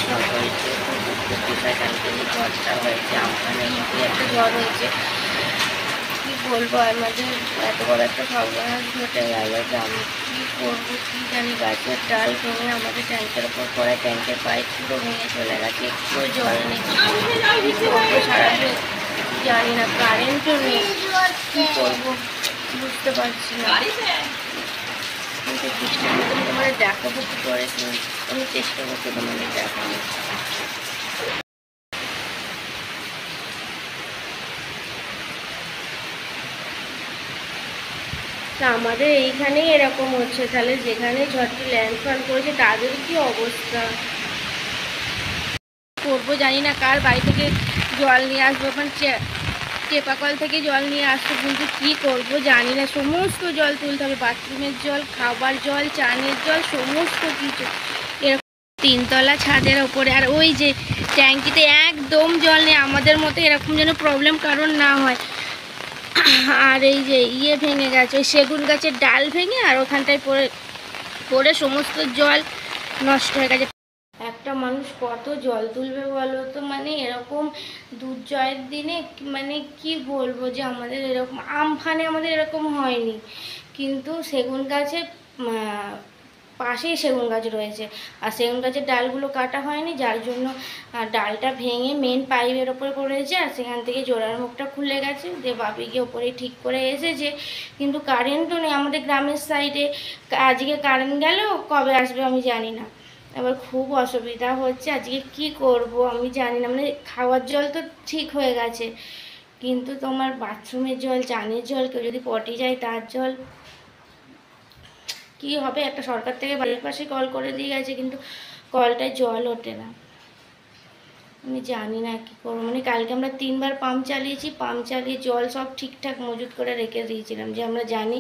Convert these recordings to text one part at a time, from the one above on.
ঝড় হয়েছে, কালকে ঝড়টা হয়েছে, আমফানের মধ্যে একটা ঝড় হয়েছে। কী বলবো, আমাদের এত বড় একটা সর্বনাশ ঘটে গেল যে আমি কী করবো কী জানি। গাছের ডাল ভেঙে আমাদের ট্যাঙ্কের ওপর পড়ে, ট্যাঙ্কের পাইপ পুরো ভেঙে চলে গেছে, একটুও জল নেই। কী করবো সারাদিন জানি না, কারেন্টও নেই, কী করবো বুঝতে পারছি না। কিন্তু বৃষ্টির মধ্যে তোমাদের দেখাবো কী করে, আমি চেষ্টা করছি তোমাদের দেখাবো। তা আমাদের এইখানেই এরকম হচ্ছে, তাহলে যেখানে ঝড়টি ল্যান্ডফল করেছে তাদের কি অবস্থা করবো জানি না। কার বাড়ি থেকে জল নিয়ে আসবো, ওখানে টেপা কল থেকে জল নিয়ে আসবো, কিন্তু কী করবো জানি না। সমস্ত জল তুলতে হবে, বাথরুমের জল, খাবার জল, চানের জল, সমস্ত কিছু। এরকম তিনতলা ছাদের ওপরে, আর ওই যে ট্যাঙ্কিতে একদম জল নেই। আমাদের মতো এরকম যেন প্রবলেম কারণ না হয়। আর এই যে ভেঙে গেছে, ওই সেগুন গাছের ডাল ভেঙে আর ওখানটায় পড়ে সমস্ত জল নষ্ট হয়ে গেছে। একটা মানুষ কত জল তুলবে বলো তো, মানে এরকম দুর্জয়ের দিনে মানে কি বলবো যে আমাদের এরকম আমফানে আমাদের এরকম হয়নি, কিন্তু সেগুন গাছে পাশেই সেগুন গাছ রয়েছে, আর সেগুন গাছের ডালগুলো কাটা হয়নি, যার জন্য ডালটা ভেঙে মেন পাইপের ওপরে পড়েছে, আর সেখান থেকে জোড়ার মুখটা খুলে গেছে। যে বাপি গিয়ে ওপরে ঠিক করে এসেছে, কিন্তু কারেন্টও নেই আমাদের গ্রামের সাইডে। আজকে কারেন্ট গেল, কবে আসবে আমি জানি না। এবার খুব অসুবিধা হচ্ছে, আজকে কি করব আমি জানি না। মানে খাওয়ার জল তো ঠিক হয়ে গেছে, কিন্তু তোমার বাথরুমের জল, চানের জল, কেউ যদি পটি যায় তার জল, কি হবে। একটা সরকার থেকে বাড়ির পাশে কল করে দিয়ে গেছে, কিন্তু কলটায় জল ওঠে না। আমি জানি না কী করবো। মানে কালকে আমরা 3বার পাম্প চালিয়েছি, পাম্প চালিয়ে জল সব ঠিকঠাক মজুত করে রেখে দিয়েছিলাম, যে আমরা জানি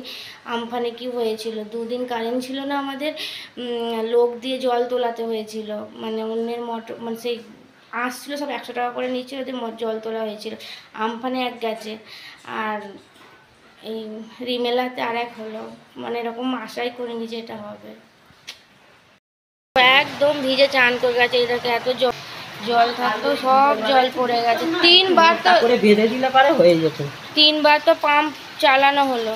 আমফানে কি হয়েছিল। 2 দিন কারেন্ট ছিল না আমাদের, লোক দিয়ে জল তোলাতে হয়েছিল, মানে অন্যের মোটর, মানে সেই আসছিলো সব 100 টাকা করে নিচ্ছিল, ওদের জল তোলা হয়েছিল। আমফানে এক গেছে, আর এই রিমেলাতে আর এক হলো। মানে এরকম আশাই করিনি যে এটা হবে। একদম ভিজে চান করে গেছে, এটাকে এত জল থাকতো, সব জল পড়ে গেছে। 3বার তো বেঁধে দিলে পারে হয়ে যেত। 3বার তো পাম্প চালানো হলো,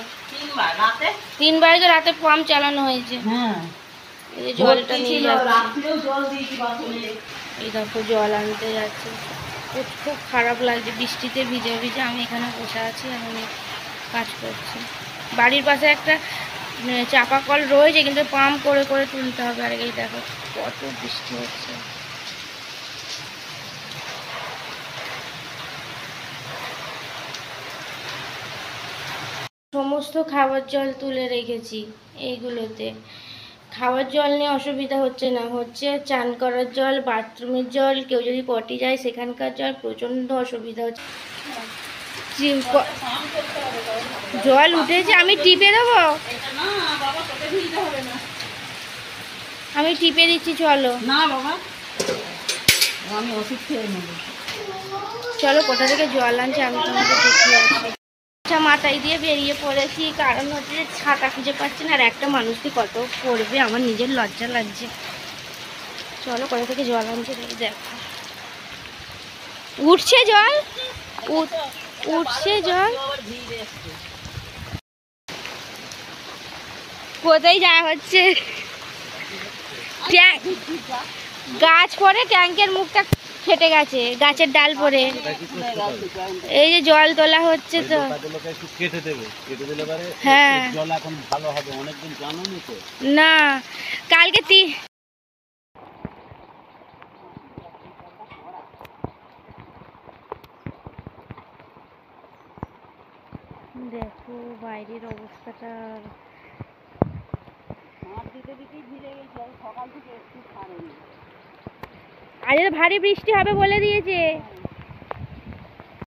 3বার তো রাতে পাম্প চালানো হয়েছে। হ্যাঁ, এই জলটা নিয়ে যাচ্ছে, এই দেখো জল আনতে যাচ্ছে। খুব খারাপ লাগছে, বৃষ্টিতে ভিজে ভিজে আমি এখানে বসে আছি, আমি কাজ করছি। বাড়ির পাশে একটা চাপা কল রয়েছে, কিন্তু পাম্প করে করে তুলতে হবে। আর এই দেখো কত বৃষ্টি হচ্ছে। সমস্ত খাবার জল তুলে রেখেছি এইগুলোতে। খাওয়ার জল নিয়ে অসুবিধা হচ্ছে না, হচ্ছে চান করার জল, বাথরুমের জল, কেউ যদি পটি যায় সেখানকার জল, প্রচণ্ড অসুবিধা হচ্ছে। জল উঠেছে, আমি টিপে দেবো, আমি টিপে দিচ্ছি, চলো। না বাবা, আমি ওষুধ খেয়ে নেব। চলো কোথা থেকে জল আনছে আমি তোমাকে দেখিয়ে আসি। মাথায় দিয়ে বেরিয়ে পড়েছি, কারণ হচ্ছে যে ছাতা খুঁজে পাচ্ছি না, আর একটা মানুষকে কত করবে, আমার নিজের লজ্জা লাগছে। চলো কোথা থেকে জল আনছে দেখো। উঠছে জল, উঠছে জল, কোথায় যাওয়া হচ্ছে। গাছ পড়ে ট্যাঙ্কের মুখটা ফেটে গেছে, গাছের ডাল পড়ে। এই যে জল তোলা হচ্ছে তো, হ্যাঁ না কালকে দেখো বাইরের অবস্থাটা, আজ ভারী বৃষ্টি হবে বলে দিয়েছে।